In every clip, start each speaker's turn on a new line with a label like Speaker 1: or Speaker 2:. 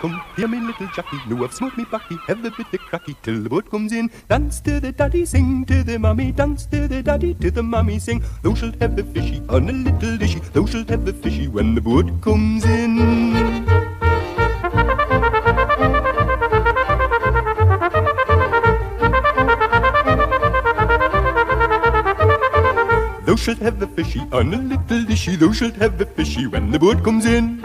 Speaker 1: Come here, me little Jackie, now I've smoked me backy, have a bit of cracky till the boat comes in. Dance to the daddy, sing to the mummy, dance to the daddy, to the mummy, sing. Thou shalt have a fishy on a little dishy, thou shalt have a fishy when the boat comes in. Thou shalt have a fishy on a little dishy, thou shalt have a fishy when the boat comes in.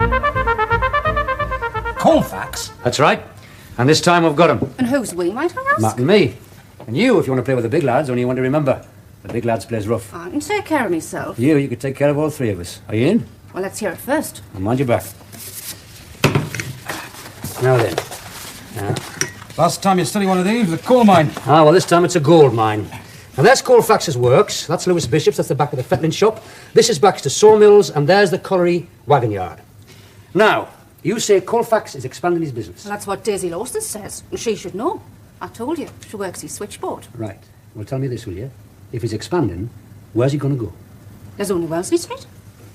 Speaker 2: Colfax?
Speaker 3: That's right. And this time we've got him.
Speaker 4: And who's we, might I ask?
Speaker 3: Matt and me. And you, if you want to play with the big lads, only you want to remember. The big lads plays rough.
Speaker 4: I can take care of myself.
Speaker 3: You could take care of all three of us. Are you in?
Speaker 4: Well, let's hear it first.
Speaker 3: Well, mind your back. Now then.
Speaker 2: Last time you studied one of these was a coal mine.
Speaker 3: Well, this time it's a gold mine. And there's Colfax's works. That's Lewis Bishop's. That's the back of the fettling shop. This is Baxter's sawmills. And there's the colliery wagon yard. Now, you say Colfax is expanding his business.
Speaker 4: Well, that's what Daisy Lawson says. And she should know. I told you. She works his switchboard.
Speaker 3: Right. Well, tell me this, will you? If he's expanding, where's he going to go?
Speaker 4: There's only Wellesley Street.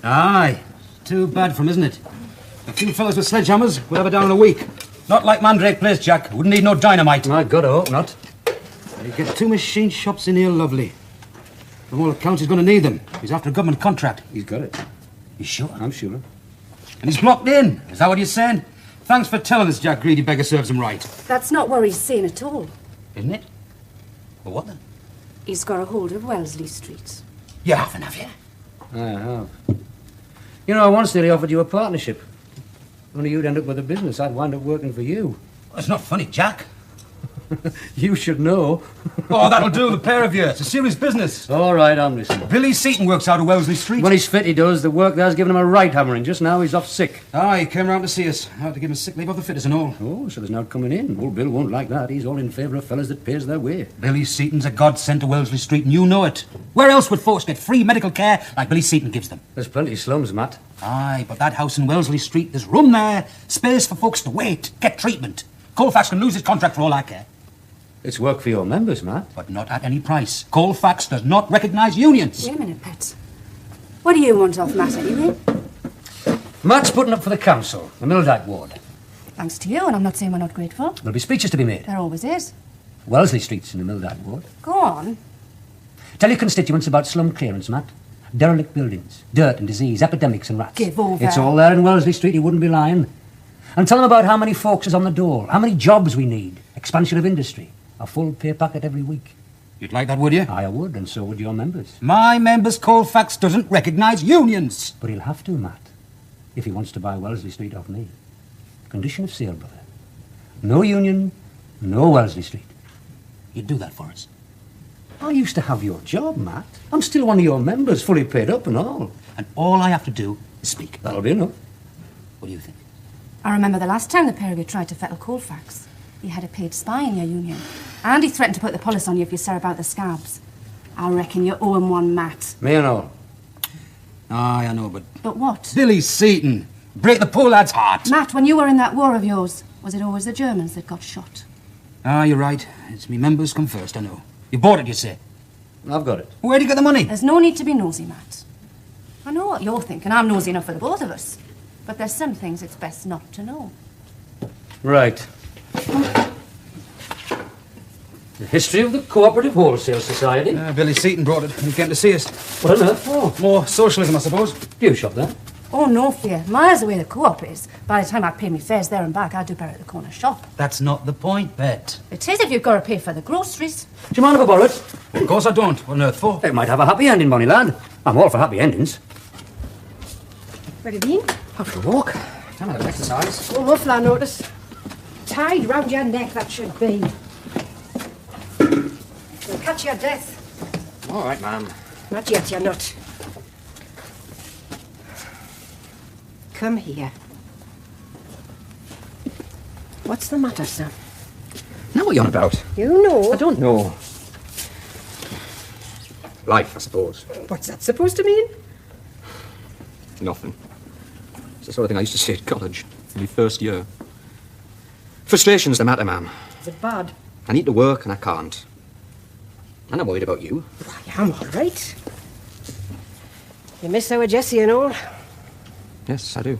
Speaker 2: Aye. Too bad for him, isn't it? A few fellas with sledgehammers will have it down in a week. Not like Mandrake Place, Jack. Wouldn't need no dynamite.
Speaker 3: My God, I hope not.
Speaker 2: You get 2 machine shops in here, lovely. From all accounts, he's going to need them. He's after a government contract.
Speaker 3: He's got it.
Speaker 2: You sure?
Speaker 3: I'm sure.
Speaker 2: And he's blocked in. Is that what you're saying? Thanks for telling us, Jack. Greedy beggar serves him right.
Speaker 4: That's not what he's saying at all.
Speaker 2: Isn't it? Well, what then?
Speaker 4: He's got a hold of Wellesley Street.
Speaker 2: You haven't, have you?
Speaker 3: I have. You know, I once nearly offered you a partnership. Only you'd end up with a business. I'd wind up working for you.
Speaker 2: Well, it's not funny, Jack.
Speaker 3: You should know.
Speaker 2: Oh, that'll do, the pair of you. It's a serious business.
Speaker 3: All right, I'm listening.
Speaker 2: Billy Seaton works out of Wellesley Street.
Speaker 3: When he's fit, he does. The work there's given him a right hammering. Just now, he's off sick.
Speaker 2: He came round to see us. I had to give him sick leave of the fitters and all.
Speaker 3: Oh, so there's no coming in. Old Bill won't like that. He's all in favour of fellas that pays their way.
Speaker 2: Billy Seaton's a godsend to Wellesley Street, and you know it. Where else would folks get free medical care like Billy Seaton gives them?
Speaker 3: There's plenty of slums, Matt.
Speaker 2: Aye, but that house in Wellesley Street, there's room there. Space for folks to wait, get treatment. Colfax can lose his contract for all I care.
Speaker 3: It's work for your members, Matt.
Speaker 2: But not at any price. Colfax does not recognise unions.
Speaker 4: Wait a minute, Pet. What do you want off Matt, anyway?
Speaker 3: Matt's putting up for the council, the Milldyke ward.
Speaker 4: Thanks to you, and I'm not saying we're not grateful.
Speaker 3: There'll be speeches to be made.
Speaker 4: There always is.
Speaker 3: Wellesley Street's in the Milldyke ward.
Speaker 4: Go on.
Speaker 3: Tell your constituents about slum clearance, Matt. Derelict buildings, dirt and disease, epidemics and rats.
Speaker 4: Give over.
Speaker 3: It's all there in Wellesley Street, you wouldn't be lying. And tell them about how many folks is on the dole, how many jobs we need, expansion of industry, a full pay packet every week.
Speaker 2: You'd like that, would you?
Speaker 3: I would, and so would your members.
Speaker 2: My members, Colfax doesn't recognise unions.
Speaker 3: But he'll have to, Matt, if he wants to buy Wellesley Street off me. Condition of sale, brother. No union, no Wellesley Street.
Speaker 2: You'd do that for us.
Speaker 3: I used to have your job, Matt. I'm still one of your members, fully paid up and all.
Speaker 2: And all I have to do is speak.
Speaker 3: That'll be enough.
Speaker 2: What do you think?
Speaker 4: I remember the last time the pair of you tried to fettle Colfax. He had a paid spy in your union. And he threatened to put the police on you if you said about the scabs. I reckon you owe him one, Matt.
Speaker 3: Me and all.
Speaker 2: Aye, I know, but...
Speaker 4: But what?
Speaker 2: Billy Seaton. Break the poor lad's heart.
Speaker 4: Matt, when you were in that war of yours, was it always the Germans that got shot?
Speaker 2: You're right. It's me members come first, I know. You bought it, you say?
Speaker 3: I've got it.
Speaker 2: Where'd you get the money?
Speaker 4: There's no need to be nosy, Matt. I know what you're thinking. I'm nosy enough for the both of us. But there's some things it's best not to know.
Speaker 3: Right. The history of the Cooperative Wholesale Society.
Speaker 2: Billy Seaton brought it. He came to see us.
Speaker 3: What on earth for?
Speaker 2: More socialism, I suppose.
Speaker 3: Do you shop there?
Speaker 4: Oh, no fear. Miles away the co-op is. By the time I pay me fares there and back, I'd do better at the corner shop.
Speaker 2: That's not the point, Bet.
Speaker 4: It is if you've got to pay for the groceries.
Speaker 3: Do you mind if I borrow it?
Speaker 2: Of course I don't. What on earth for?
Speaker 3: It might have a happy ending, Bonnie lad. I'm all for happy endings.
Speaker 5: Where have you been?
Speaker 3: Out for a walk. Time to have exercise.
Speaker 5: Oh, muffler, I notice. Tied round your neck, that should be. You'll catch your death.
Speaker 3: All right, ma'am.
Speaker 5: Not yet, you're not. Come here. What's the matter, son?
Speaker 3: Now what are you on about?
Speaker 5: You know.
Speaker 3: I don't know. Life, I suppose.
Speaker 5: What's that supposed to mean?
Speaker 6: Nothing. It's the sort of thing I used to say at college, in my first year. Frustration's the matter, ma'am.
Speaker 5: Is it bad?
Speaker 6: I need to work and I can't. I'm not worried about you.
Speaker 5: Why, I'm all right. You miss our Jessie and all?
Speaker 6: Yes, I do.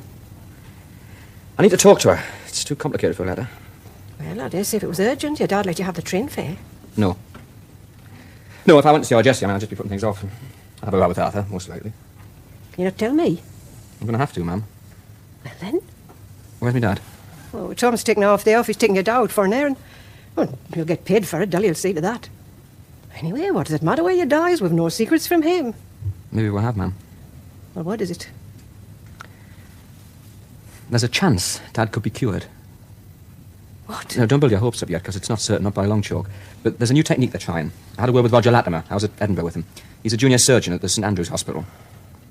Speaker 6: I need to talk to her. It's too complicated for a letter.
Speaker 5: Well, I dare say if it was urgent, your dad let you have the train fare.
Speaker 6: No. No, if I went to see our Jessie, I'd just be putting things off. I'll have a word with Arthur, most likely.
Speaker 5: Can you not tell me?
Speaker 6: I'm going to have to, ma'am.
Speaker 5: Well, then?
Speaker 6: Where's my dad?
Speaker 5: Oh, Tom's taking half day off. He's taking your dad out for an errand. Well, you'll get paid for it. Dolly'll see to that. Anyway, what does it matter where your dad is? We've no secrets from him.
Speaker 6: Maybe we'll have, ma'am.
Speaker 5: Well, what is it?
Speaker 6: There's a chance Dad could be cured.
Speaker 5: What?
Speaker 6: No, don't build your hopes up yet, because it's not certain, not by a long chalk. But there's a new technique they're trying. I had a word with Roger Latimer. I was at Edinburgh with him. He's a junior surgeon at the St Andrews Hospital.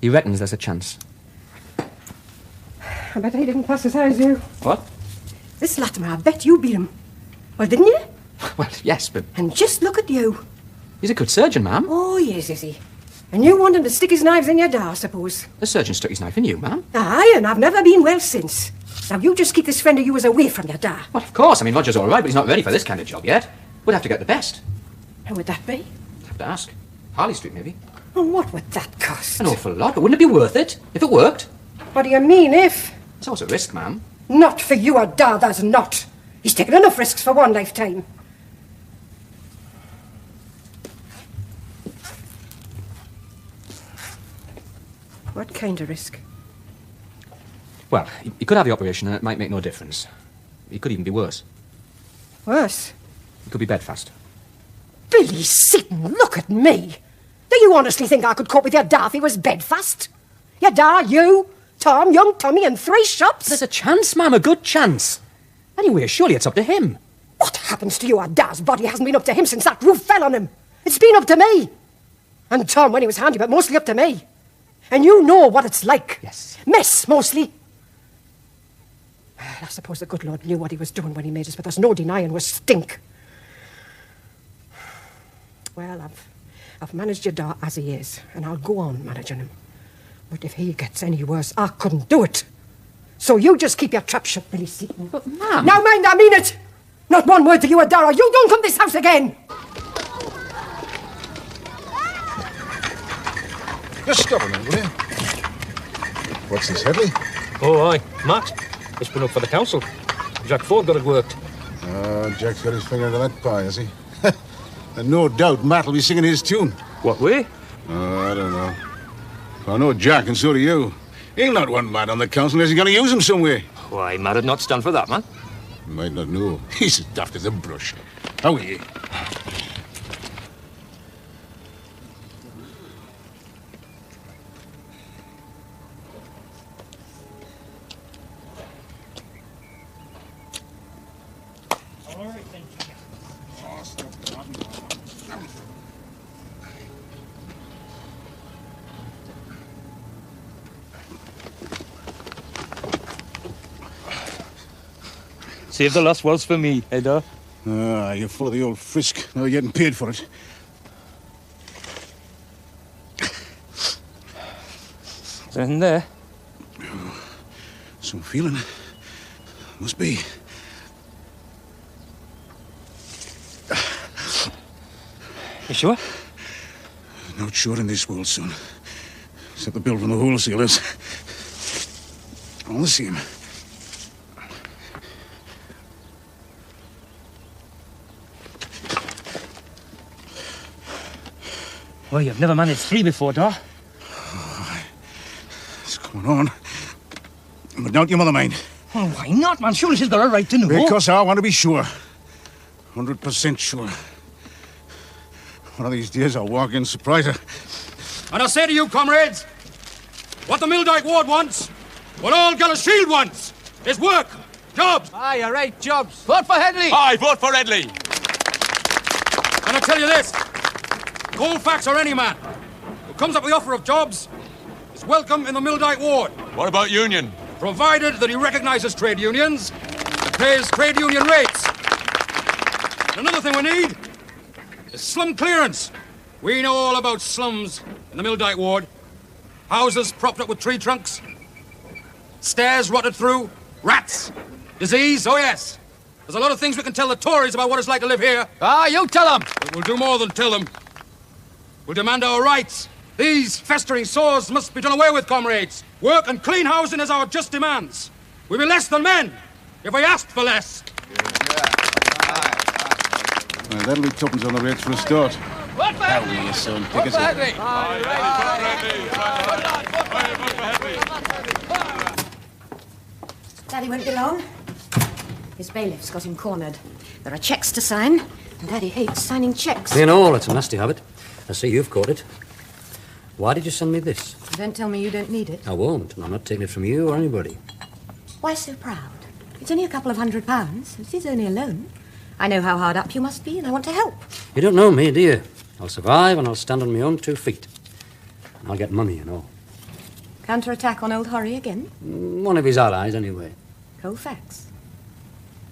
Speaker 6: He reckons there's a chance.
Speaker 5: I bet he didn't pass as high as you.
Speaker 6: What?
Speaker 5: This Latimer, I bet you beat him. Well, didn't you?
Speaker 6: Well, yes, but
Speaker 5: And just look at you.
Speaker 6: he's a good surgeon, ma'am.
Speaker 5: Oh, yes, is he? And you want him to stick his knives in your da, I suppose.
Speaker 6: The surgeon stuck his knife in you, ma'am.
Speaker 5: Aye, and I've never been well since. Now, you just keep this friend of yours away from your da.
Speaker 6: Well, of course. I mean, Roger's all right, but he's not ready for this kind of job yet. We'd have to get the best.
Speaker 5: How would that be?
Speaker 6: Have to ask. Harley Street, maybe.
Speaker 5: And what would that cost?
Speaker 6: An awful lot, but wouldn't it be worth it? If it worked?
Speaker 5: What do you mean, if?
Speaker 6: It's always a risk, ma'am.
Speaker 5: Not for you, or da, there's not. He's taken enough risks for one lifetime. What kind of risk?
Speaker 6: Well, he could have the operation and it might make no difference. It could even be worse.
Speaker 5: Worse?
Speaker 6: He could be bedfast.
Speaker 5: Billy Seaton, look at me. Do you honestly think I could cope with your da if he was bedfast? Your da, you, Tom, young Tommy, and 3 shops?
Speaker 6: There's a chance, ma'am, a good chance. Anyway, surely it's up to him.
Speaker 5: What happens to you? Our da's body hasn't been up to him since that roof fell on him. It's been up to me. And Tom when he was handy, but mostly up to me. And you know what it's like.
Speaker 6: Yes.
Speaker 5: Mess, mostly. I suppose the good Lord knew what he was doing when he made us, but there's no denying we're stink. Well, I've managed your da as he is, and I'll go on managing him. But if he gets any worse, I couldn't do it. So you just keep your trap shut, Billy Seaton.
Speaker 6: But, ma'am...
Speaker 5: Now mind, I mean it! Not one word to you or Dara. You don't come this house again!
Speaker 7: Just stop a minute, will you? What's this, Headley?
Speaker 8: Oh, aye. Matt, it's been up for the council. Jack Ford got it worked.
Speaker 7: Oh, Jack's got his finger into that pie, has he? And no doubt Matt will be singing his tune.
Speaker 8: What way?
Speaker 7: Oh, I don't know. I know Jack, and so do you. He'll not want Matt on the council unless he's going to use him some way.
Speaker 8: Why, Matt had not stand for that, man.
Speaker 7: You might not know. He's as daft as a brush. How are you?
Speaker 8: Save the last words for me, Edda.
Speaker 7: Ah, you're full of the old frisk. Now you're getting paid for it.
Speaker 8: Is there anything there?
Speaker 7: Some feeling. Must be.
Speaker 8: You sure?
Speaker 7: Not sure in this world, son. Except the bill from the wholesalers. All the same.
Speaker 8: Well, you've never managed 3 before, Dar.
Speaker 7: What's going on? But don't your mother mind.
Speaker 8: Oh, why not, man? Surely she's got a right to know.
Speaker 7: Because I want to be sure. 100% sure. One of these days I'll walk in and surprise her.
Speaker 2: And I say to you, comrades, what the Milldyke Ward wants, what all Gallashield wants, is work, jobs.
Speaker 3: Aye, you're right, jobs. Vote for Headley.
Speaker 9: Aye, vote for Headley.
Speaker 2: And I tell you this, Colfax or any man who comes up with the offer of jobs is welcome in the Milldyke Ward,
Speaker 9: What about union?
Speaker 2: provided that he recognises trade unions and pays trade union rates. And another thing we need is slum clearance. We know all about slums in the Milldyke Ward. Houses propped up with tree trunks, stairs rotted through, rats, disease, oh yes. There's a lot of things we can tell the Tories about what it's like to live here.
Speaker 3: Ah, you tell them.
Speaker 2: But we'll do more than tell them. We'll demand our rights. These festering sores must be done away with, comrades. Work and clean housing is our just demands. We be less than men if we asked for less.
Speaker 7: Well, that'll be tuppence on the rates for a start. How will you, son? Pick us up.
Speaker 5: Daddy won't be long. His bailiff's got him cornered. There are cheques to sign, and Daddy hates signing cheques.
Speaker 3: You know, it's a nasty habit. I see you've caught it. Why did you send me this?
Speaker 5: Don't tell me you don't need it.
Speaker 3: I won't. I'm not taking it from you or anybody.
Speaker 5: Why so proud? It's only a couple of £100. It is only a loan. I know how hard up you must be, and I want to help.
Speaker 3: You don't know me, do you? I'll survive, and I'll stand on my own 2 feet. And I'll get money, you know.
Speaker 5: Counter-attack on old Horry again?
Speaker 3: One of his allies, anyway.
Speaker 5: Colfax.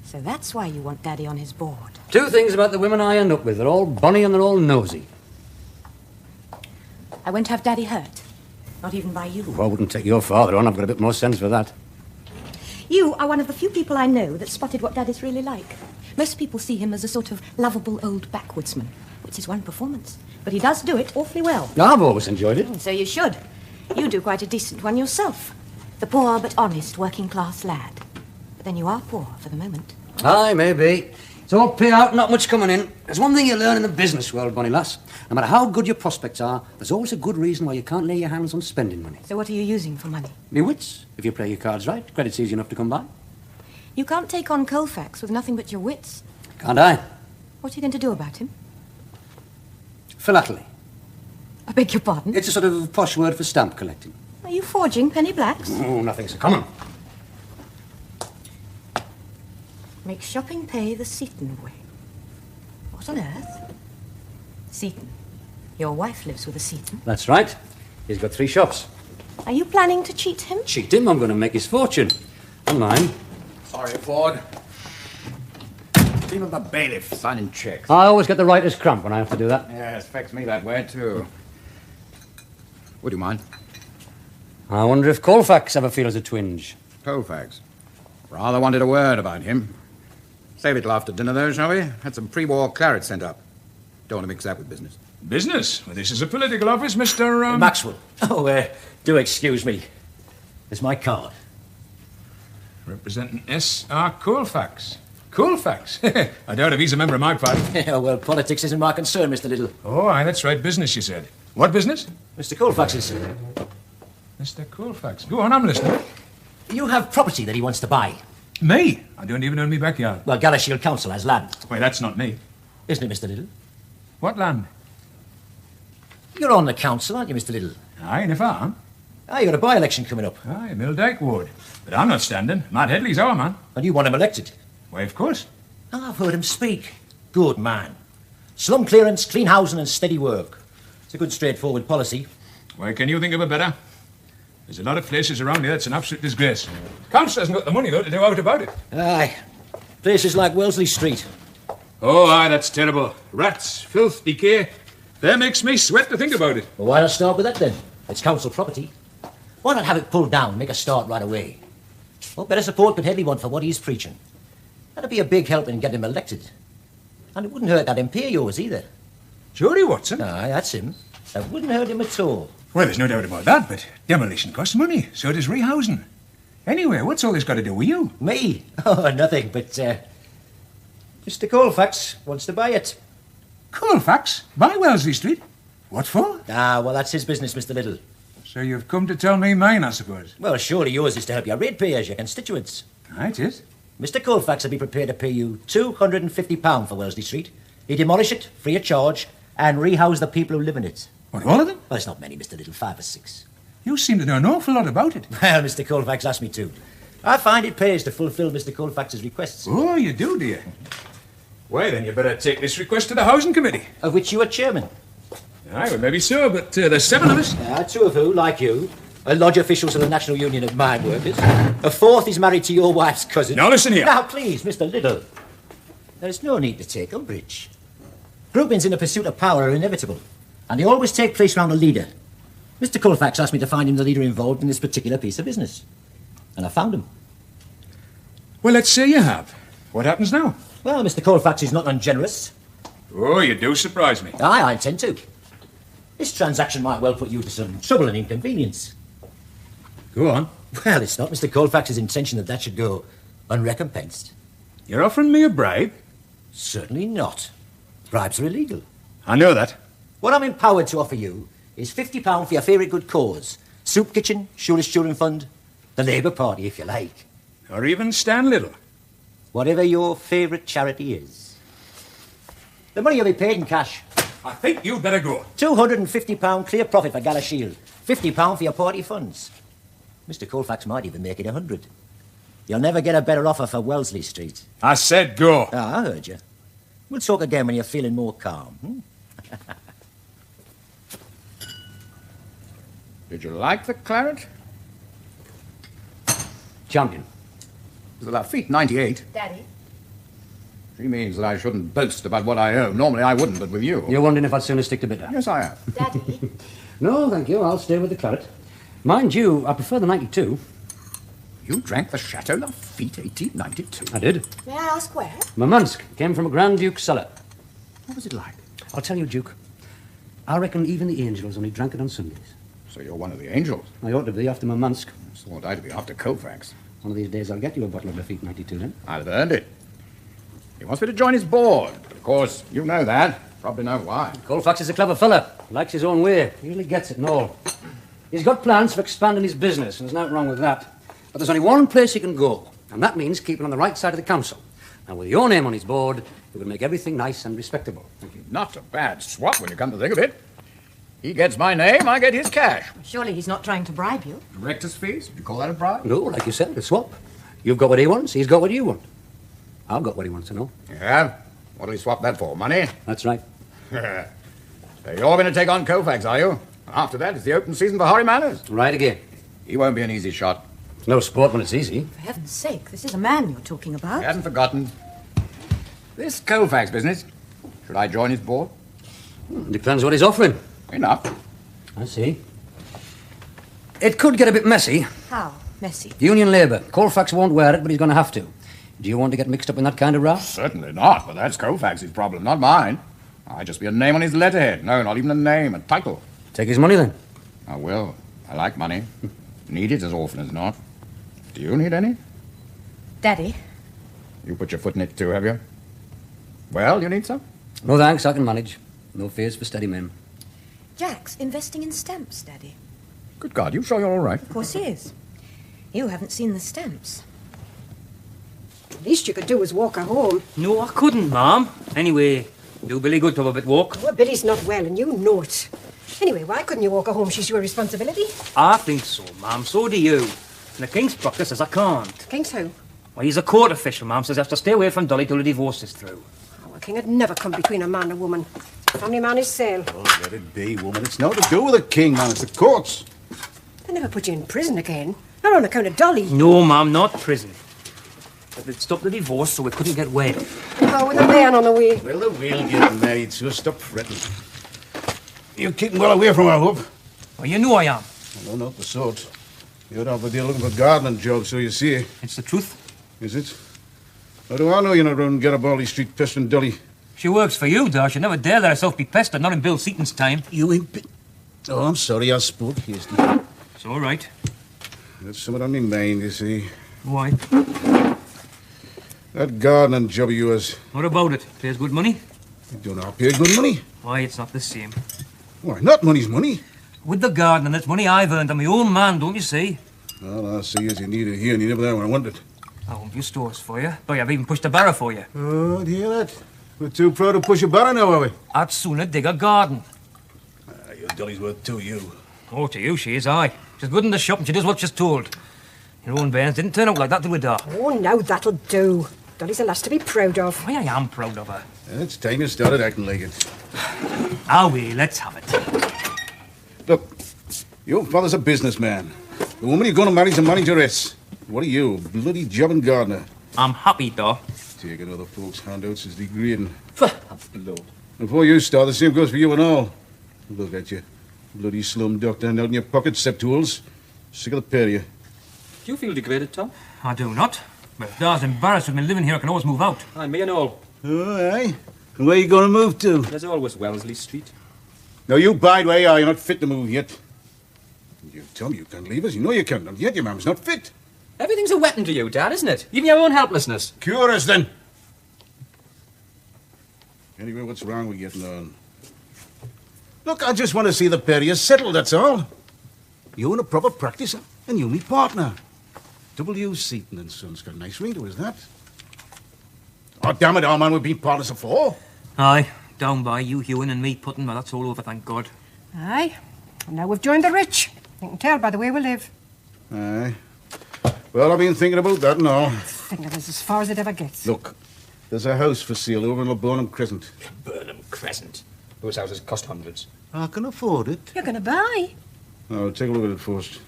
Speaker 5: So that's why you want Daddy on his board.
Speaker 3: 2 things about the women I end up with. They're all bonny and they're all nosy.
Speaker 5: I won't have Daddy hurt. Not even by you.
Speaker 3: Well, I wouldn't take your father on. I've got a bit more sense for that.
Speaker 5: You are one of the few people I know that spotted what Daddy's really like. Most people see him as a sort of lovable old backwoodsman, which is one performance. But he does do it awfully well.
Speaker 3: I've always enjoyed it.
Speaker 5: So you should. You do quite a decent one yourself. The poor but honest working-class lad. But then you are poor for the moment.
Speaker 3: Aye, maybe. It's all pay out, not much coming in. There's one thing you learn in the business world, bonny lass. No matter how good your prospects are, there's always a good reason why you can't lay your hands on spending money.
Speaker 5: So what are you using for money?
Speaker 3: Me wits. If you play your cards right, credit's easy enough to come by.
Speaker 5: You can't take on Colfax with nothing but your wits.
Speaker 3: Can't I?
Speaker 5: What are you going to do about him?
Speaker 3: Philately.
Speaker 5: I beg your pardon?
Speaker 3: It's a sort of posh word for stamp collecting.
Speaker 5: Are you forging penny blacks?
Speaker 3: Oh, nothing so common.
Speaker 5: Make shopping pay the Seaton way. What on earth? Seaton. Your wife lives with a Seaton.
Speaker 3: That's right. He's got 3 shops.
Speaker 5: Are you planning to cheat him?
Speaker 3: Cheat him? I'm going to make his fortune. And mine.
Speaker 9: Sorry, Ford. Even the bailiff signing checks.
Speaker 3: I always get the writer's cramp when I have to do that.
Speaker 9: Yeah, it affects me that way, too. Would you mind?
Speaker 3: I wonder if Colfax ever feels a twinge.
Speaker 9: Colfax. Rather wanted a word about him. Save it till after dinner, though, shall we? Had some pre-war claret sent up. Don't want to mix that with business.
Speaker 10: Business? Well, this is a political office, Mr.
Speaker 11: Maxwell. Oh, do excuse me. There's my card.
Speaker 10: Representing S.R. Colfax. Colfax? I doubt if he's a member of my party.
Speaker 11: Yeah, well, politics isn't my concern, Mr. Little.
Speaker 10: Oh, aye, that's right. Business, you said. What business?
Speaker 11: Mr. Colfax's.
Speaker 10: Mr. Colfax. Go on, I'm listening.
Speaker 11: You have property that he wants to buy.
Speaker 10: Me? I don't even own me backyard.
Speaker 11: Well, Galashiel Council has land.
Speaker 10: Why, that's not me.
Speaker 11: Isn't it, Mr. Little?
Speaker 10: What land?
Speaker 11: You're on the council, aren't you, Mr. Little?
Speaker 10: Aye, in a farm.
Speaker 11: Ah, you got a by-election coming up.
Speaker 10: Aye, Milldyke Ward. But I'm not standing. Matt Headley's our man.
Speaker 11: And you want him elected?
Speaker 10: Why, of course.
Speaker 11: I've heard him speak. Good man. Slum clearance, clean housing and steady work. It's a good straightforward policy.
Speaker 10: Why, can you think of a better? There's a lot of places around here that's an absolute disgrace. Council hasn't got the money, though, to do out about it.
Speaker 11: Aye. Places like Wellesley Street.
Speaker 10: Oh, aye, that's terrible. Rats, filth, decay. That makes me sweat to think about it.
Speaker 11: Well, why not start with that, then? It's council property. Why not have it pulled down, make a start right away? What better support could Headley want for what he's preaching? That'd be a big help in getting him elected. And it wouldn't hurt that MP of yours, either.
Speaker 10: Geordie Watson?
Speaker 11: Aye, that's him. That wouldn't hurt him at all.
Speaker 10: Well, there's no doubt about that, but demolition costs money. So does rehousing. Anyway, what's all this got to do with you?
Speaker 11: Me? Oh, nothing, but, Mr. Colfax wants to buy it.
Speaker 10: Colfax? Buy Wellesley Street? What for?
Speaker 11: Ah, well, that's his business, Mr. Little.
Speaker 10: So you've come to tell me mine, I suppose.
Speaker 11: Well, surely yours is to help your ratepayers, your constituents.
Speaker 10: Aye, it is.
Speaker 11: Mr. Colfax will be prepared to pay you £250 for Wellesley Street. He'd demolish it, free of charge, and rehouse the people who live in it.
Speaker 10: What, all of them?
Speaker 11: Well, it's not many, Mr. Little, 5 or 6.
Speaker 10: You seem to know an awful lot about it.
Speaker 11: Well, Mr. Colfax asked me to. I find it pays to fulfil Mr. Colfax's requests.
Speaker 10: Oh, you do, dear. Why, then you better take this request to the Housing Committee.
Speaker 11: Of which you are chairman.
Speaker 10: Aye, well, maybe so, but there's 7 of us.
Speaker 11: 2 of who, like you, are lodge officials of the National Union of Mine Workers. A 4th is married to your wife's cousin.
Speaker 10: Now, listen here.
Speaker 11: Now, please, Mr. Little. There's no need to take umbrage. Groupings in the pursuit of power are inevitable, and they always take place round a leader. Mr. Colfax asked me to find him the leader involved in this particular piece of business. And I found him.
Speaker 10: Well, let's say you have. What happens now?
Speaker 11: Well, Mr. Colfax is not ungenerous.
Speaker 10: Oh, you do surprise me.
Speaker 11: Aye, I intend to. This transaction might well put you to some trouble and inconvenience.
Speaker 10: Go on.
Speaker 11: Well, it's not Mr. Colfax's intention that should go unrecompensed.
Speaker 10: You're offering me a bribe?
Speaker 11: Certainly not. Bribes are illegal.
Speaker 10: I know that.
Speaker 11: What I'm empowered to offer you is £50 for your favourite good cause. Soup kitchen, Shoeless Children Fund, the Labour Party, if you like.
Speaker 10: Or even Stan Little.
Speaker 11: Whatever your favourite charity is. The money will be paid in cash.
Speaker 10: I think you'd better go.
Speaker 11: £250 clear profit for Gala Shield. £50 for your party funds. Mr. Colfax might even make it 100. You'll never get a better offer for Wellesley Street.
Speaker 10: I said go.
Speaker 11: Ah, I heard you. We'll talk again when you're feeling more calm.
Speaker 9: Did you like the claret?
Speaker 3: Champion.
Speaker 9: The Lafitte 98.
Speaker 4: Daddy?
Speaker 9: She means that I shouldn't boast about what I own. Normally I wouldn't, but with you.
Speaker 3: You're wondering if I'd sooner stick to bitter?
Speaker 9: Yes, I am.
Speaker 4: Daddy?
Speaker 3: No, thank you. I'll stay with the claret. Mind you, I prefer the 92.
Speaker 9: You drank the Chateau Lafitte 1892?
Speaker 3: I did.
Speaker 4: May I ask where?
Speaker 3: Murmansk. Came from a Grand Duke's cellar.
Speaker 9: What was it like?
Speaker 3: I'll tell you, Duke. I reckon even the angels only drank it on Sundays.
Speaker 9: So you're one of the angels?
Speaker 3: I ought to be after Murmansk.
Speaker 9: So ought I to be after Colfax.
Speaker 3: One of these days I'll get you a bottle of Lafitte 92 then.
Speaker 9: I'll have earned it. He wants me to join his board. But of course, you know that. Probably know why.
Speaker 3: Colfax is a clever fella. Likes his own way. Usually gets it and all. He's got plans for expanding his business, and there's nothing wrong with that. But there's only one place he can go, and that means keeping on the right side of the council. And with your name on his board, it would make everything nice and respectable. Thank you.
Speaker 9: Not a bad swap when you come to think of it. He gets my name, I get his cash.
Speaker 5: Surely he's not trying to bribe you.
Speaker 9: Director's fees? You call that a bribe?
Speaker 3: No, like you said, a swap. You've got what he wants, he's got what you want. I've got what he wants to know.
Speaker 9: You have? What'll he swap that for? Money?
Speaker 3: That's right.
Speaker 9: So you're going to take on Colfax, are you? After that, it's the open season for Horry Manners.
Speaker 3: Right again.
Speaker 9: He won't be an easy shot.
Speaker 3: It's no sport when it's easy.
Speaker 5: For heaven's sake, this is a man you're talking about.
Speaker 9: He hasn't forgotten. This Colfax business, should I join his board?
Speaker 3: Depends what he's offering.
Speaker 9: Enough.
Speaker 3: I see. It could get a bit messy.
Speaker 5: How? Messy?
Speaker 3: Union Labour. Colfax won't wear it, but he's going to have to. Do you want to get mixed up in that kind of row?
Speaker 9: Certainly not, but that's Colfax's problem, not mine. I'd just be a name on his letterhead. No, not even a name, a title.
Speaker 3: Take his money, then.
Speaker 9: I will. I like money. Need it as often as not. Do you need any?
Speaker 5: Daddy?
Speaker 9: You put your foot in it too, have you? Well, you need some?
Speaker 3: No thanks, I can manage. No fears for steady men.
Speaker 5: Jack's investing in stamps, Daddy.
Speaker 9: Good God, you sure you're all right?
Speaker 5: Of course he is. You haven't seen the stamps. The least you could do was walk her home.
Speaker 12: No, I couldn't, Ma'am. Anyway, do Billy good to have a bit walk.
Speaker 5: Well, Billy's not well, and you know it. Anyway, why couldn't you walk her home? She's your responsibility.
Speaker 12: I think so, Ma'am. So do you. And the King's proctor says I can't.
Speaker 5: King's who?
Speaker 12: Well, he's a court official, Ma'am. Says I have to stay away from Dolly till the divorce is through.
Speaker 5: Oh, a king would never come between a man and a woman. Family man is sale.
Speaker 7: Oh, let it be, woman. It's nothing to do with the king, man. It's the courts.
Speaker 5: They never put you in prison again. Not on account of Dolly.
Speaker 12: No, Ma'am, not prison. But they'd stop the divorce so we couldn't get wed.
Speaker 5: Oh, with a man on the way.
Speaker 7: Well, they will get married, so stop fretting. You're keeping well away from her, Hope.
Speaker 12: Well, you know I am.
Speaker 7: No, not the sort. You're off a deal looking for gardening jobs, so you see.
Speaker 12: It's the truth.
Speaker 7: Is it? How do I know you're not around Garibaldi Street pestering Dolly?
Speaker 12: She works for you, Dar. She'd never dare let herself be pestered, not in Bill Seaton's time.
Speaker 7: You ain't Oh, I'm sorry, I spoke hastily.
Speaker 12: It's all right.
Speaker 7: That's something on my mind, you see.
Speaker 12: Why?
Speaker 7: That gardening job of yours.
Speaker 12: What about it? Pays good money?
Speaker 7: You do not pay good money.
Speaker 12: Why, it's not the same.
Speaker 7: Why, not money's money.
Speaker 12: With the gardening, it's money I've earned. I'm my own man, don't you see?
Speaker 7: All I see is you need it here and you never there when I want it.
Speaker 12: I won't be stores for you. Boy, I've even pushed a barrow for you.
Speaker 7: Oh, do you hear that? We're too proud to push a barrow now, are we?
Speaker 12: I'd sooner dig a garden.
Speaker 7: Your Dolly's worth to you.
Speaker 12: Oh, to you she is, aye. She's good in the shop and she does what she's told. Your own bairns didn't turn out like that, did we, Dar?
Speaker 5: Oh, now that'll do. Dolly's a lass to be proud of.
Speaker 12: Why, I am proud of her.
Speaker 7: It's time you started acting like it.
Speaker 12: Ah, we, let's have it.
Speaker 7: Look, your father's a businessman. The woman you're going to marry's a manageress. What are you, a bloody jobbing gardener?
Speaker 12: I'm happy, Dar.
Speaker 7: Taking other folks' handouts is degrading. Before you start, the same goes for you and all. Look at you. Bloody slum doctor out in your pocket, step tools. Sick of the pair of you.
Speaker 8: Do you feel degraded, Tom?
Speaker 12: I do not. But if Dar's embarrassed with me living here, I can always move out.
Speaker 8: Aye, me and all.
Speaker 7: Oh, aye? And where you going to move to?
Speaker 8: There's always Wellesley Street.
Speaker 7: Now, you bide where you are. You're not fit to move yet. You tell me you can't leave us. You know you can't. Not yet. Your mum's not fit.
Speaker 6: Everything's a wetting to you, Dad, isn't it? Even your own helplessness.
Speaker 7: Cure us, then. Anyway, what's wrong with getting on? Look, I just want to see the pair of you settled, that's all. You in a proper practice, and you me partner. W. Seaton and Sons. Got a nice ring to it, is that? Oh, damn it, our man, we've been partners before.
Speaker 12: Aye, down by you, Hewin, and me putting, well, that's all over, thank God.
Speaker 5: Aye. And now we've joined the rich. You can tell by the way we live.
Speaker 7: Aye. Well, I've been thinking about that now.
Speaker 5: Think of this as far as it ever gets.
Speaker 7: Look, there's a house for sale over in Burnham Crescent.
Speaker 6: Burnham Crescent? Those houses cost hundreds.
Speaker 7: I can afford it.
Speaker 5: You're going to buy.
Speaker 7: Oh, take a look at it first.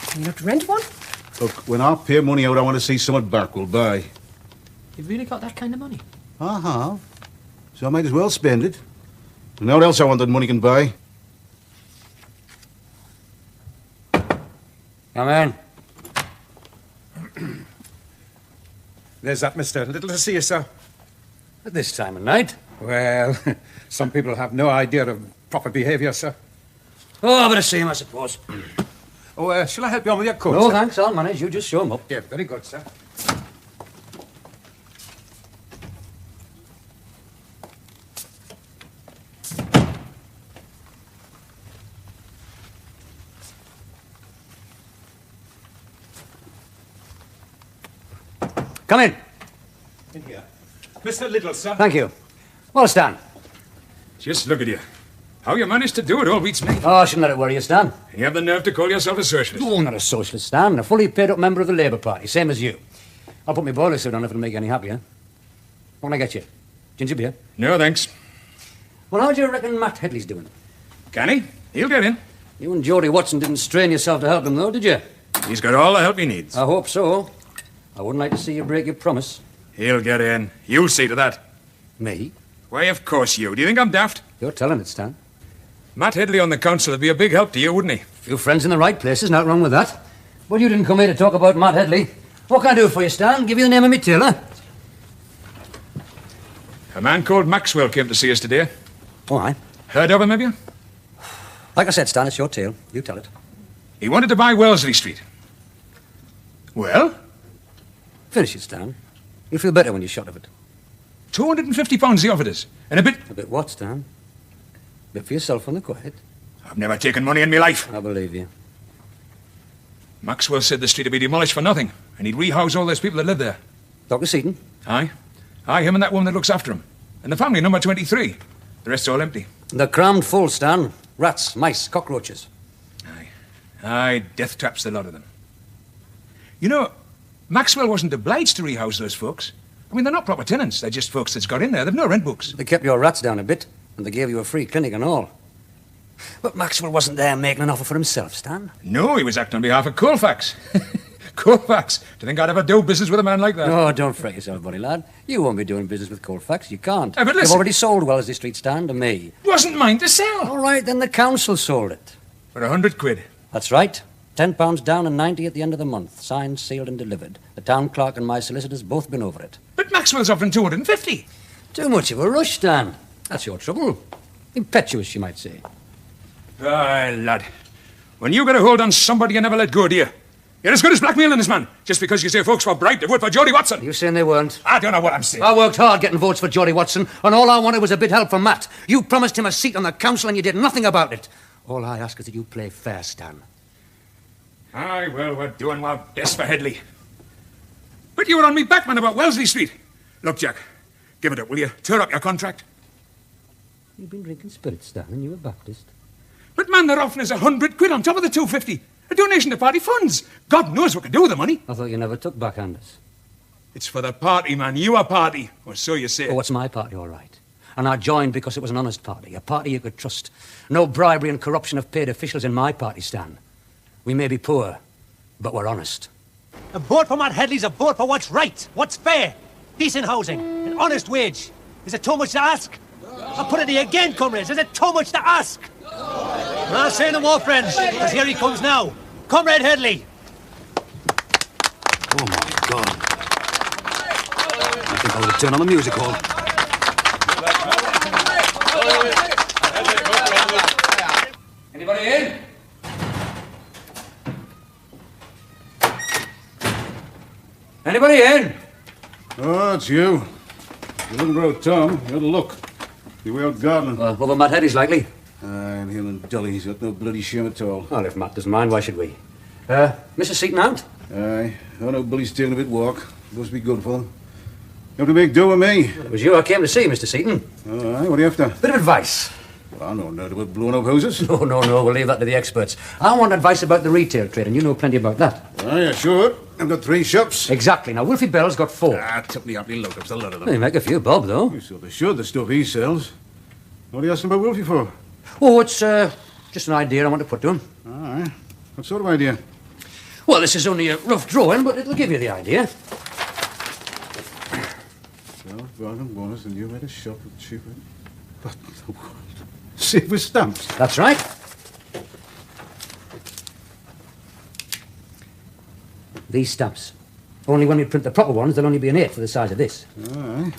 Speaker 5: Can you not rent one?
Speaker 7: Look, when I pay money out, I want to see someone back. We'll buy.
Speaker 6: You've really got that kind of money?
Speaker 7: I have. So I might as well spend it. And now what else I want that money can buy?
Speaker 3: Come in.
Speaker 13: There's that, Mr. Little to see you, sir.
Speaker 3: At this time of night?
Speaker 13: Well, some people have no idea of proper behaviour, sir.
Speaker 3: Oh, but I see him, I suppose.
Speaker 13: Oh, shall I help you on with your coat,
Speaker 3: No,
Speaker 13: sir?
Speaker 3: thanks, I'll manage. You just show him up.
Speaker 13: Yeah, very good, sir.
Speaker 3: Come in.
Speaker 13: In here. Mr. Little, sir.
Speaker 3: Thank you. Well, Stan.
Speaker 10: Just look at you. How you managed to do it all beats me.
Speaker 3: Oh, I shouldn't let it worry you, Stan.
Speaker 10: And you have the nerve to call yourself a socialist.
Speaker 3: Oh, not a socialist, Stan. A fully paid-up member of the Labour Party, same as you. I'll put my boiler suit on if it'll make you any happier. What can I get you? Ginger beer?
Speaker 10: No, thanks.
Speaker 3: Well, how do you reckon Matt Headley's doing?
Speaker 10: Can he? He'll get in.
Speaker 3: You and Geordie Watson didn't strain yourself to help him, though, did you?
Speaker 10: He's got all the help he needs.
Speaker 3: I hope so. I wouldn't like to see you break your promise.
Speaker 10: He'll get in. You'll see to that.
Speaker 3: Me?
Speaker 10: Why, of course you. Do you think I'm daft?
Speaker 3: You're telling it, Stan.
Speaker 10: Matt Headley on the council would be a big help to you, wouldn't he?
Speaker 3: Few friends in the right places, not wrong with that. But you didn't come here to talk about Matt Headley. What can I do for you, Stan? Give you the name of me tailor?
Speaker 10: A man called Maxwell came to see us today.
Speaker 3: Oh, aye.
Speaker 10: Heard of him, have you?
Speaker 3: Like I said, Stan, it's your tale. You tell it.
Speaker 10: He wanted to buy Wellesley Street. Well?
Speaker 3: Finish it, Stan. You'll feel better when you're shot of it.
Speaker 10: £250 he offered us. And a bit...
Speaker 3: A bit what, Stan? A bit for yourself on the quiet.
Speaker 10: I've never taken money in my life.
Speaker 3: I believe you.
Speaker 10: Maxwell said the street would be demolished for nothing, and he'd rehouse all those people that live there.
Speaker 3: Dr. Seaton?
Speaker 10: Aye. Aye, him and that woman that looks after him. And the family, number 23. The rest's all empty.
Speaker 3: They're crammed full, Stan. Rats, mice, cockroaches.
Speaker 10: Aye. Aye, death traps the lot of them. You know, Maxwell wasn't obliged to rehouse those folks. I mean, they're not proper tenants. They're just folks that's got in there. They've no rent books.
Speaker 3: They kept your rats down a bit, and they gave you a free clinic and all. But Maxwell wasn't there making an offer for himself, Stan.
Speaker 10: No, he was acting on behalf of Colfax. Colfax? Do you think I'd ever do business with a man like that?
Speaker 3: Oh, don't fret yourself, buddy lad. You won't be doing business with Colfax. You can't.
Speaker 10: But listen.
Speaker 3: You've already sold Wellesley Street, Stan, to me.
Speaker 10: Wasn't mine to sell.
Speaker 3: All right, then the council sold it.
Speaker 10: For £100.
Speaker 3: That's right. £10 down and 90 at the end of the month. Signed, sealed and delivered. The town clerk and my solicitors both been over it.
Speaker 10: But Maxwell's offering 250.
Speaker 3: Too much of a rush, Stan. That's your trouble. Impetuous, you might say.
Speaker 10: Aye, lad. When you get a hold on somebody, you never let go, do you? You're as good as blackmailing this man, just because you say folks were bribed to vote for Geordie Watson.
Speaker 3: You saying they weren't?
Speaker 10: I don't know what I'm saying.
Speaker 3: I worked hard getting votes for Geordie Watson, and all I wanted was a bit help from Matt. You promised him a seat on the council, and you did nothing about it. All I ask is that you play fair, Stan.
Speaker 10: Aye, well, we're doing our best for Headley. But you were on me back, man, about Wellesley Street. Look, Jack, give it up, will you? Tear up your contract.
Speaker 3: You've been drinking spirits, Stan, and you're a Baptist.
Speaker 10: But, man, they're offering us £100 on top of the 250. A donation to party funds. God knows what we can do with the money.
Speaker 3: I thought you never took backhanders.
Speaker 10: It's for the party, man. Your party. Or so you say.
Speaker 3: Oh, it's my party, all right. And I joined because it was an honest party, a party you could trust. No bribery and corruption of paid officials in my party, Stan. We may be poor, but we're honest.
Speaker 14: A vote for Matt Headley's a vote for what's right, what's fair. Decent housing, an honest wage. Is it too much to ask? I'll put it to you again, comrades. Is it too much to ask? I'll say no more, friends, because here he comes now. Comrade Headley.
Speaker 3: Oh, my God. I think I'll turn on the music hall.
Speaker 2: Anybody in? Anybody in?
Speaker 7: Oh, it's you. You're looking for Tom. You had a look. You were out gardening.
Speaker 3: Over Matt Headley's likely.
Speaker 7: And him and Dolly, he's got no bloody shame at all.
Speaker 3: Well, if Matt doesn't mind, why should we? Mrs. Seaton out?
Speaker 7: Aye. I know Billy's taking a bit walk. Must be good for him. You have to make do with me.
Speaker 3: It was you I came to see, Mr. Seaton.
Speaker 7: All right, what are you after?
Speaker 3: Bit of advice.
Speaker 7: Well, I know nothing about blowing up houses.
Speaker 3: No, we'll leave that to the experts. I want advice about the retail trade, and you know plenty about that.
Speaker 7: Oh, yeah, sure. I've got 3 shops.
Speaker 3: Exactly. Now, Wolfie Bell's got 4.
Speaker 7: Tip me up, me look. There's a lot of them.
Speaker 3: They make a few bob, though.
Speaker 7: You sort of should, the stuff he sells. What are you asking about Wolfie for?
Speaker 3: Oh, it's just an idea I want to put to him.
Speaker 7: All right. What sort of idea?
Speaker 3: Well, this is only a rough drawing, but it'll give you the idea.
Speaker 7: Bargain bonus, and you made a shop with cheaper. What the world? Silver stamps.
Speaker 3: That's right. These stamps. Only when we print the proper ones, there'll only be an 8 for the size of this.
Speaker 7: All right.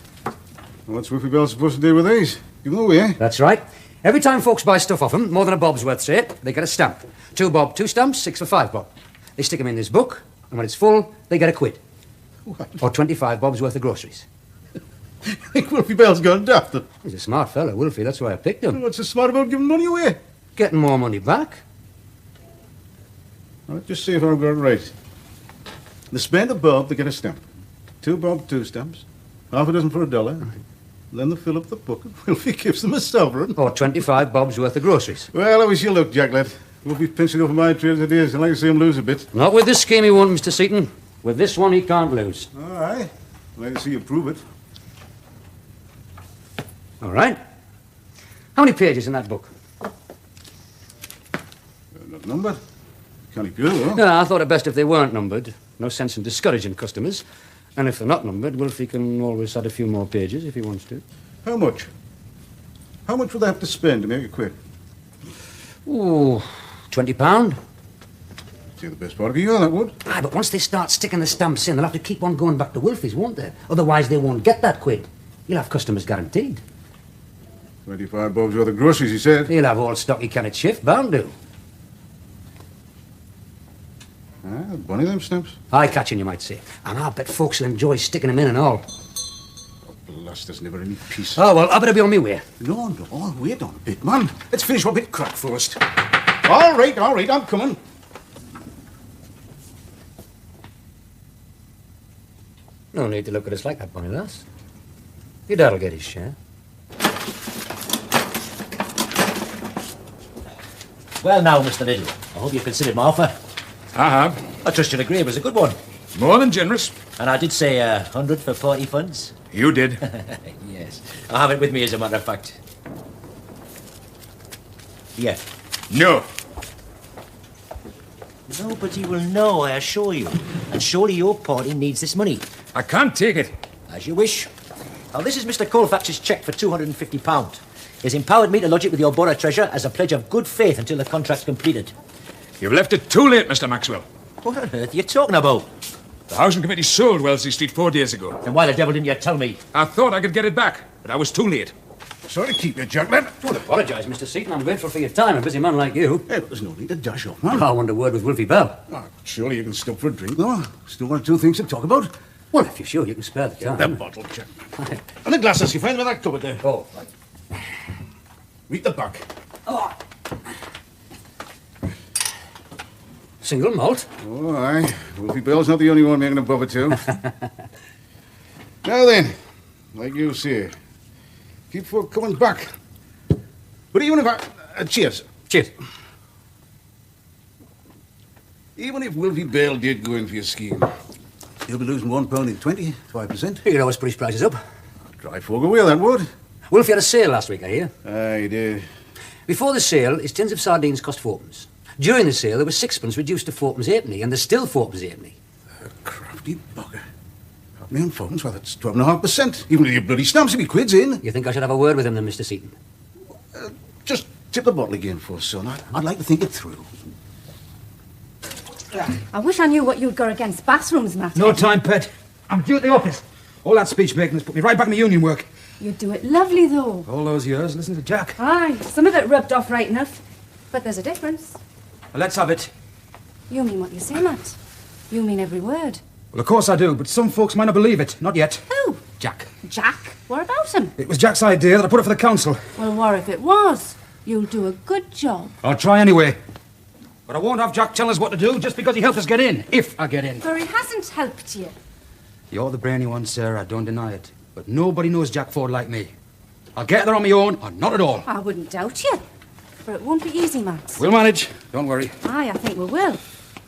Speaker 7: Well, what's Wolfie Bell supposed to do with these? Give them away.
Speaker 3: That's right. Every time folks buy stuff off them, more than a bob's worth, say, they get a stamp. 2 bob, 2 stamps, 6 for 5 bob. They stick them in this book, and when it's full, they get a quid.
Speaker 7: What?
Speaker 3: Or 25 bob's worth of groceries.
Speaker 7: I think Wolfie Bell's gone daft.
Speaker 3: He's a smart fellow, Wolfie. That's why I picked him.
Speaker 7: What's so smart about giving money away?
Speaker 3: Getting more money back.
Speaker 7: All right, just see if I've got it right. They spend a bob, they get a stamp. 2 bob, 2 stamps. Half a dozen for $1. Then they fill up the book, and Wolfie gives them a sovereign.
Speaker 3: Or 25 bob's worth of groceries.
Speaker 7: Well, I wish you luck, Jack, lad. Wolfie's pinching over my trade as it is. I'd like to see him lose a bit.
Speaker 3: Not with this scheme he won't, Mr. Seaton. With this one, he can't lose.
Speaker 7: All right. I'd like to see you prove it.
Speaker 3: All right. How many pages in that book?
Speaker 7: Not numbered. Can't be good, though.
Speaker 3: No, I thought it best if they weren't numbered. No sense in discouraging customers. And if they're not numbered, Wolfie can always add a few more pages if he wants to.
Speaker 7: How much? How much would they have to spend to make it quit?
Speaker 3: Ooh, £20.
Speaker 7: See, the best part of a year, that would.
Speaker 3: Aye, but once they start sticking the stamps in, they'll have to keep on going back to Wolfie's, won't they? Otherwise, they won't get that quid. You'll have customers guaranteed.
Speaker 7: 25 bobs worth of groceries, he said.
Speaker 3: He'll have all stock he can at shift, bound to.
Speaker 7: Bunny them stamps.
Speaker 3: Eye-catching, you might say. And I bet folks will enjoy sticking them in and all.
Speaker 7: Blast, there's never any peace.
Speaker 3: Oh, well, I better be on my way.
Speaker 7: No, wait on a bit, man. Let's finish what bit crack first. All right, I'm coming.
Speaker 3: No need to look at us like that, Bunny lass. Your dad'll get his share.
Speaker 11: Well, now, Mr. Little, I hope you considered my offer.
Speaker 10: I have.
Speaker 11: I trust you'll agree it was a good one.
Speaker 10: More than generous.
Speaker 11: And I did say 100 for 40 funds.
Speaker 10: You did.
Speaker 11: Yes. I have it with me, as a matter of fact. Yeah.
Speaker 10: No.
Speaker 11: Nobody will know, I assure you. And surely your party needs this money.
Speaker 10: I can't take it.
Speaker 11: As you wish. Now, this is Mr. Colfax's cheque for £250. He's empowered me to lodge it with your borough treasurer as a pledge of good faith until the contract's completed.
Speaker 10: You've left it too late, Mr. Maxwell.
Speaker 11: What on earth are you talking about?
Speaker 10: The housing committee sold Wellesley Street 4 days ago.
Speaker 11: Then why the devil didn't you tell me?
Speaker 10: I thought I could get it back, but I was too late.
Speaker 7: Sorry to keep you, Jack, lad.
Speaker 3: Don't apologise, Mr. Seaton. I'm grateful for your time, a busy man like you.
Speaker 7: Hey, but there's no need to dash off, man.
Speaker 3: I want a word with Wolfie Bell.
Speaker 7: Oh, surely you can stop for a drink, though. Still 1 or 2 things to talk about.
Speaker 3: Well, if you're sure, you can spare the time.
Speaker 7: The bottle, Jack. And the glasses, you find them in that cupboard there.
Speaker 3: Oh.
Speaker 7: Meet the back.
Speaker 3: Oh. Single malt.
Speaker 7: Oh, aye. Wolfie Bell's not the only one making above it, too. Now then, like you say, keep folk coming back. But even if I... cheers.
Speaker 3: Cheers.
Speaker 7: Even if Wolfie Bell did go in for your scheme, he'll be losing £1 in 25%.
Speaker 3: You can always put his prices up.
Speaker 7: Drive folk away, that would.
Speaker 3: Wolfie had a sale last week, I hear.
Speaker 7: Aye, he did.
Speaker 3: Before the sale, his tins of sardines cost 4pence. During the sale, there was 6pence reduced to 4pence halfpenny, and there's still 4pence halfpenny.
Speaker 7: A crafty bugger. Me and 4pence, well, that's 12.5%. Even with your bloody stamps, he'd be quids in.
Speaker 3: You think I should have a word with him then, Mr. Seaton?
Speaker 7: Just tip the bottle again for us, son. I'd like to think it through.
Speaker 4: I wish I knew what you'd got against bathrooms, Matt.
Speaker 2: No time, pet. I'm due at the office. All that speech-making has put me right back in the union work.
Speaker 4: You do it lovely, though.
Speaker 2: All those years, listen to Jack.
Speaker 4: Aye, some of it rubbed off right enough. But there's a difference.
Speaker 15: Let's have it.
Speaker 4: You mean what you say, Matt. You mean every word.
Speaker 15: Well, of course I do, but some folks might not believe it. Not yet.
Speaker 4: Who?
Speaker 15: Jack.
Speaker 4: Jack? What about him?
Speaker 15: It was Jack's idea that I put it for the council.
Speaker 4: Well, what if it was? You'll do a good job.
Speaker 15: I'll try anyway. But I won't have Jack tell us what to do just because he helped us get in, if I get in.
Speaker 4: For he hasn't helped you.
Speaker 15: You're the brainy one, Sarah, don't deny it. But nobody knows Jack Ford like me. I'll get there on my own, or not at all.
Speaker 4: I wouldn't doubt you. But it won't be easy, Matt.
Speaker 15: We'll manage, don't worry.
Speaker 4: Aye, I think we will.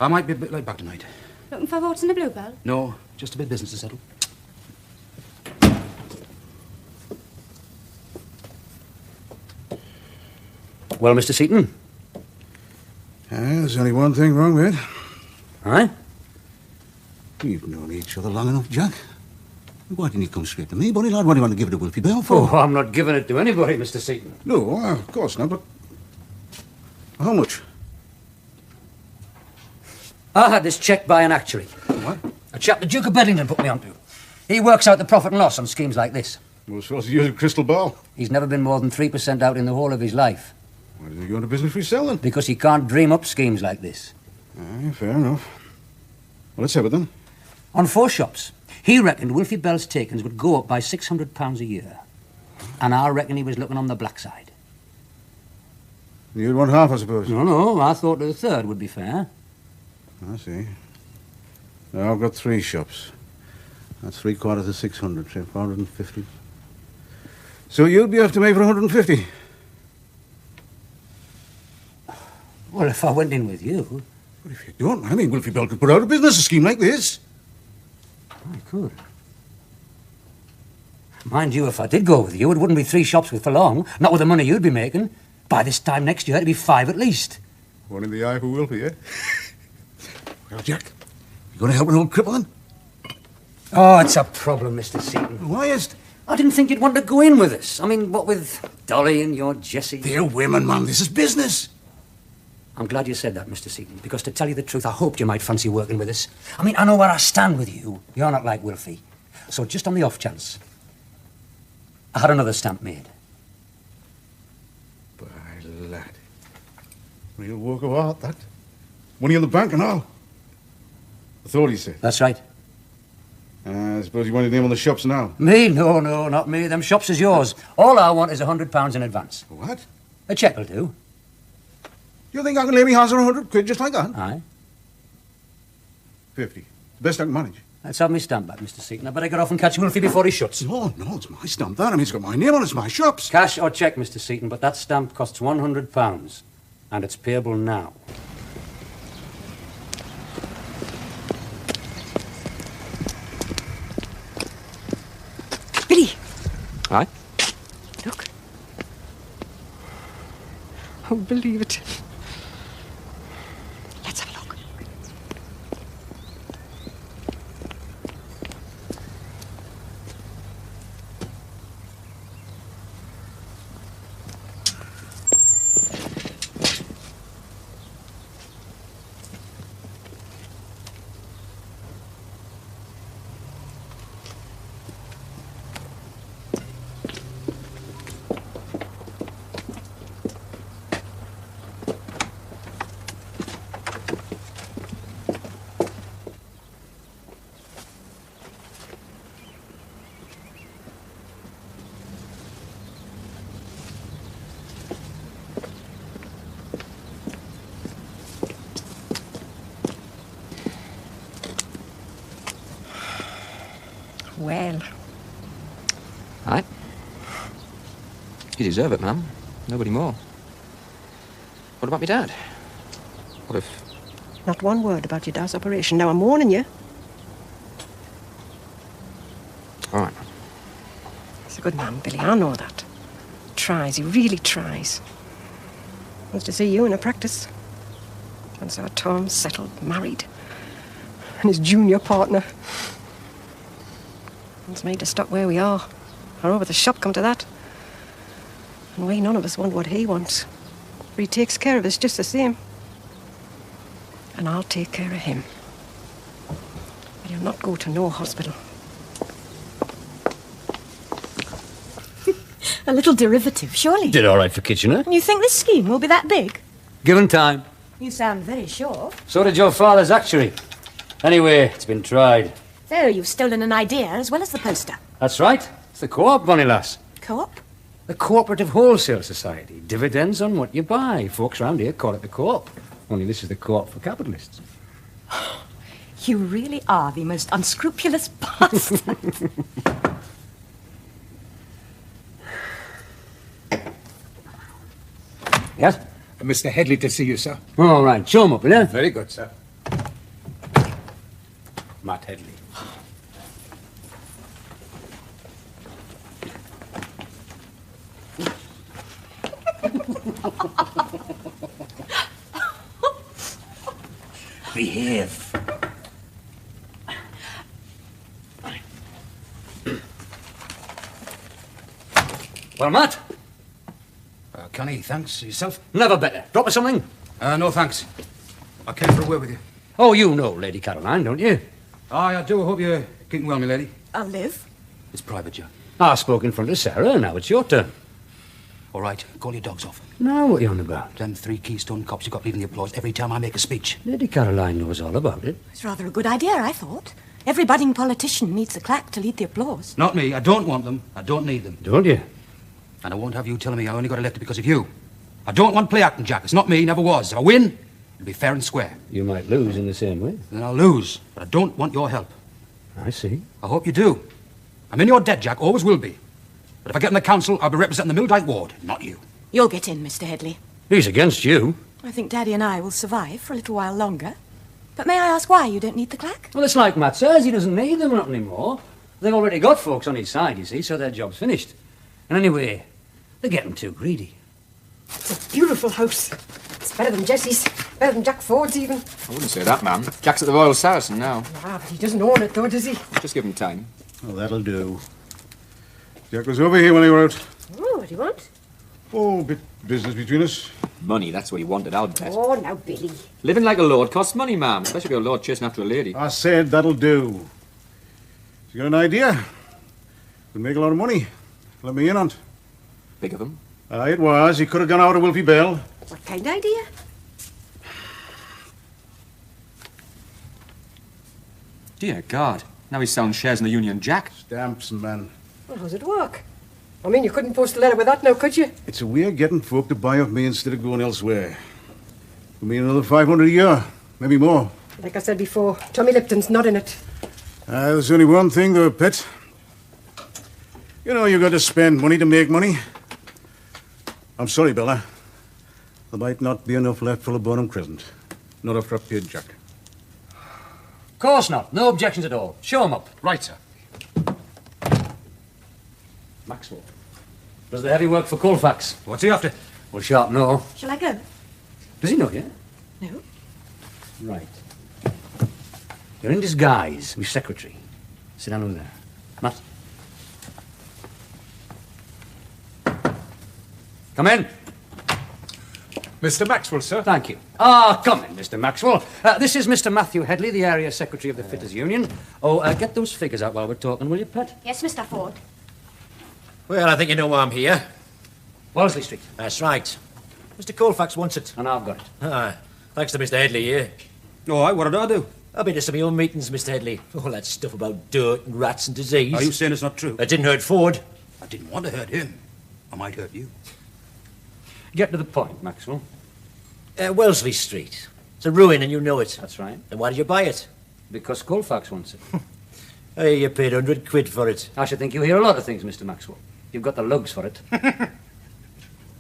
Speaker 15: I might be a bit late back tonight.
Speaker 4: Looking for votes in the Bluebell?
Speaker 15: No, just a bit of business to settle.
Speaker 3: Well, Mr. Seaton?
Speaker 7: There's only one thing wrong with it.
Speaker 3: Aye?
Speaker 7: We've known each other long enough, Jack. Why didn't you come straight to me, buddy lad? What do you want to give it to Wilfie Bell for?
Speaker 3: Oh, I'm not giving it to anybody, Mr. Seaton.
Speaker 7: No, of course not, but... How much?
Speaker 3: I had this checked by an actuary.
Speaker 7: What?
Speaker 3: A chap the Duke of Bedlington put me onto. He works out the profit and loss on schemes like this.
Speaker 7: Well, supposed to use a crystal ball.
Speaker 3: He's never been more than 3% out in the whole of his life.
Speaker 7: Why didn't you go into business for yourself, then?
Speaker 3: Because he can't dream up schemes like this.
Speaker 7: Aye, fair enough. Well, let's have it, then.
Speaker 3: On 4 shops, he reckoned Wilfie Bell's takings would go up by £600 a year. And I reckon he was looking on the black side.
Speaker 7: You'd want half, I suppose.
Speaker 3: No, I thought a third would be fair.
Speaker 7: I see. Now, I've got 3 shops. That's 3/4 of 600, so 450. So you'll be after me for 150.
Speaker 3: Well, if I went in with you...
Speaker 7: But if you don't, I mean, Wilfie Bell could put out of business a scheme like this.
Speaker 3: I could. Mind you, if I did go with you, it wouldn't be 3 shops for long. Not with the money you'd be making. By this time next year, it'd be 5 at least.
Speaker 7: One in the eye for Wilfie, eh? Well, Jack, you going to help an old cripple, then?
Speaker 3: Oh, it's a problem, Mr. Seaton.
Speaker 7: Why is it?
Speaker 3: I didn't think you'd want to go in with us. I mean, what with Dolly and your Jessie?
Speaker 7: They're women, man. This is business.
Speaker 3: I'm glad you said that, Mr. Seaton, because to tell you the truth, I hoped you might fancy working with us. I mean, I know where I stand with you. You're not like Wilfie. So just on the off chance, I had another stamp made.
Speaker 7: By lad. Real work of art, that. Money in the bank and all. Authorities say.
Speaker 3: That's right.
Speaker 7: I suppose you want your name on the shops now?
Speaker 3: Me? No, not me. Them shops is yours. All I want is £100 in advance.
Speaker 7: What?
Speaker 3: A cheque will do.
Speaker 7: You think I can lay me hands on 100 quid just like that?
Speaker 3: Aye.
Speaker 7: 50. Best I can manage.
Speaker 3: Let's have me stamp back, Mr. Seaton. I better get off and catch Wilfie before he shuts.
Speaker 7: No, it's my stamp, that. I mean, it's got my name on it. It's my shops.
Speaker 3: Cash or cheque, Mr. Seaton, but that stamp costs £100. And it's payable now.
Speaker 5: Billy!
Speaker 6: Aye?
Speaker 5: Look. I won't believe it. Let's have a look. Well.
Speaker 6: Aye. You deserve it, ma'am. Nobody more. What about me dad? What if...
Speaker 5: Not one word about your dad's operation. Now, I'm warning you.
Speaker 6: All right.
Speaker 5: He's a good man, Billy. I know that. Tries. He really tries. Wants to see you in a practice. Wants our Tom settled, married. And his junior partner. Wants me to stop where we are. Or over the shop, come to that. And we none of us want what he wants. But he takes care of us just the same. And I'll take care of him. But he'll not go to no hospital.
Speaker 16: A little derivative, surely.
Speaker 3: Did all right for Kitchener.
Speaker 16: And you think this scheme will be that big?
Speaker 3: Given time.
Speaker 16: You sound very sure.
Speaker 3: So did your father's actuary. Anyway, it's been tried.
Speaker 16: So you've stolen an idea as well as the poster.
Speaker 3: That's right. It's the co-op, Bonnie lass.
Speaker 16: Co-op?
Speaker 3: The Cooperative Wholesale Society. Dividends on what you buy. Folks round here call it the co-op. Only this is the co-op for capitalists.
Speaker 16: You really are the most unscrupulous bastard.
Speaker 3: Yes?
Speaker 10: Mr. Headley to see you, sir.
Speaker 3: All right, show him up, will you?
Speaker 10: Very good, sir.
Speaker 3: Matt Headley.
Speaker 15: Behave.
Speaker 3: Well, Matt?
Speaker 15: Connie, thanks. Yourself?
Speaker 3: Never better. Drop us something?
Speaker 15: No, thanks. I came for a word with you.
Speaker 3: Oh, you know Lady Caroline, don't you?
Speaker 15: Aye, I do. I hope you're keeping well, my lady.
Speaker 16: I'll live.
Speaker 15: It's private, Joe.
Speaker 3: I spoke in front of Sarah, now it's your turn.
Speaker 15: All right, call your dogs off.
Speaker 3: Now what are you on about?
Speaker 15: Them 3 Keystone cops you got leaving the applause every time I make a speech.
Speaker 3: Lady Caroline knows all about it.
Speaker 16: It's rather a good idea, I thought. Every budding politician needs a claque to lead the applause.
Speaker 15: Not me. I don't want them. I don't need them.
Speaker 3: Don't you?
Speaker 15: And I won't have you telling me I only got elected because of you. I don't want play acting, Jack. It's not me, never was. If I win, it'll be fair and square.
Speaker 3: You might lose in the same way.
Speaker 15: Then I'll lose, but I don't want your help.
Speaker 3: I see.
Speaker 15: I hope you do. I'm in your debt, Jack. Always will be. But if I get in the council, I'll be representing the Milldyke ward, not you.
Speaker 16: You'll get in, Mr. Headley.
Speaker 3: He's against you.
Speaker 16: I think Daddy and I will survive for a little while longer. But may I ask why you don't need the claque?
Speaker 3: Well, it's like Matt says, he doesn't need them not anymore. They've already got folks on his side, you see, so their job's finished. And anyway, they're getting too greedy.
Speaker 5: It's a beautiful house. It's better than Jessie's. Better than Jack Ford's, even.
Speaker 6: I wouldn't say that, ma'am. Jack's at the Royal Saracen now.
Speaker 5: Ah, but he doesn't own it, though, does he?
Speaker 6: Just give him time.
Speaker 7: Oh, that'll do. Jack was over here when you were out.
Speaker 5: Oh, what do you want?
Speaker 7: Oh, a bit business between us.
Speaker 6: Money, that's what he wanted, I'll bet.
Speaker 5: Oh, now, Billy.
Speaker 6: Living like a lord costs money, ma'am. Especially if you're a lord chasing after a lady.
Speaker 7: I said that'll do. You got an idea? We'll make a lot of money. Let me in on it.
Speaker 6: Big of him?
Speaker 7: Aye, it was. He could have gone out of Wilfie Bell.
Speaker 5: What kind of idea?
Speaker 6: Dear God. Now he's selling shares in the Union Jack.
Speaker 7: Stamps, man.
Speaker 5: Well, how's it work? I mean, you couldn't post a letter with that now, could you?
Speaker 7: It's a way of getting folk to buy off me instead of going elsewhere. I mean, another 500 a year. Maybe more.
Speaker 5: Like I said before, Tommy Lipton's not in it.
Speaker 7: There's only one thing, though, Pet. You know, you got to spend money to make money. I'm sorry, Bella. There might not be enough left for the Bonham Crescent. Not after I paid Jack.
Speaker 3: Of course not. No objections at all. Show him up.
Speaker 15: Right, sir.
Speaker 3: Maxwell. Does the heavy work for Colfax.
Speaker 15: What's he after?
Speaker 3: Well, sharp no.
Speaker 16: Shall I go?
Speaker 3: Does he know you?
Speaker 16: No.
Speaker 3: Right. You're in disguise, my secretary. Sit down over there. Matt. Come in.
Speaker 10: Mr. Maxwell, sir.
Speaker 3: Thank you. Ah, come in, Mr. Maxwell. This is Mr. Matthew Headley, the area secretary of the Fitters Union. Oh, get those figures out while we're talking, will you, Pet?
Speaker 16: Yes, Mr. Ford.
Speaker 11: Well, I think you know why I'm here.
Speaker 3: Wellesley Street.
Speaker 11: That's right. Mr. Colfax wants it.
Speaker 3: And I've got it.
Speaker 11: Ah, thanks to Mr. Headley here.
Speaker 7: All right, what did I do?
Speaker 11: I've been to some of your meetings, Mr. Headley. All that stuff about dirt and rats and disease.
Speaker 7: Are you saying it's not true?
Speaker 11: It didn't hurt Ford.
Speaker 7: I didn't want to hurt him. I might hurt you.
Speaker 3: Get to the point, Maxwell.
Speaker 11: Wellesley Street. It's a ruin and you know it.
Speaker 3: That's right.
Speaker 11: Then why did you buy it?
Speaker 3: Because Colfax wants it.
Speaker 11: Hey, you paid 100 quid for it.
Speaker 3: I should think you hear a lot of things, Mr. Maxwell. You've got the lugs for it.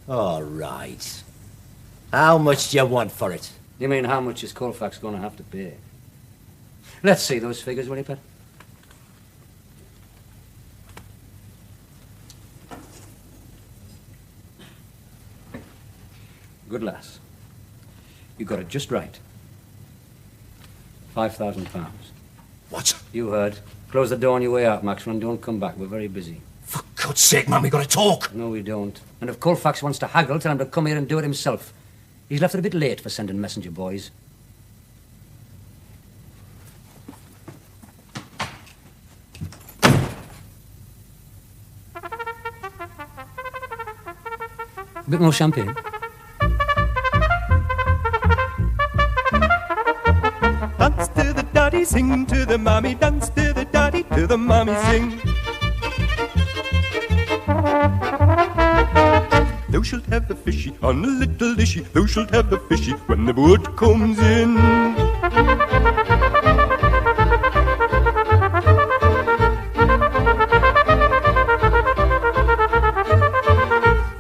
Speaker 11: All right. How much do you want for it?
Speaker 3: You mean how much is Colfax going to have to pay? Let's see those figures, will you, Pet? Good lass. You got it just right. £5,000.
Speaker 11: What?
Speaker 3: You heard. Close the door on your way out, Maxwell, and don't come back. We're very busy.
Speaker 11: For God's sake, man, we got to talk.
Speaker 3: No, we don't. And if Colfax wants to haggle, tell him to come here and do it himself. He's left it a bit late for sending messenger boys. A bit more champagne.
Speaker 1: sing to the mommy, dance to the daddy, to the mommy sing. Thou shalt have a fishy on a little dishy, thou shalt have a fishy when the boat comes in.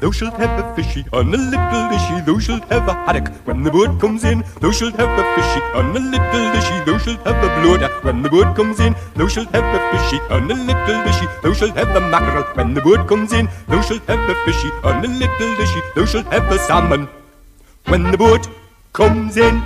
Speaker 1: Thou shalt have a fishy on a little dishy, thou shalt have a haddock when the boat comes in. Thou shalt have a fishy on a little dishy, thou shalt have a bloater when the boat comes in. Thou shalt have a fishy on a little dishy, thou shalt have a mackerel when the boat comes in. Thou shalt have a fishy on a little dishy, thou shalt have a salmon when the boat comes in.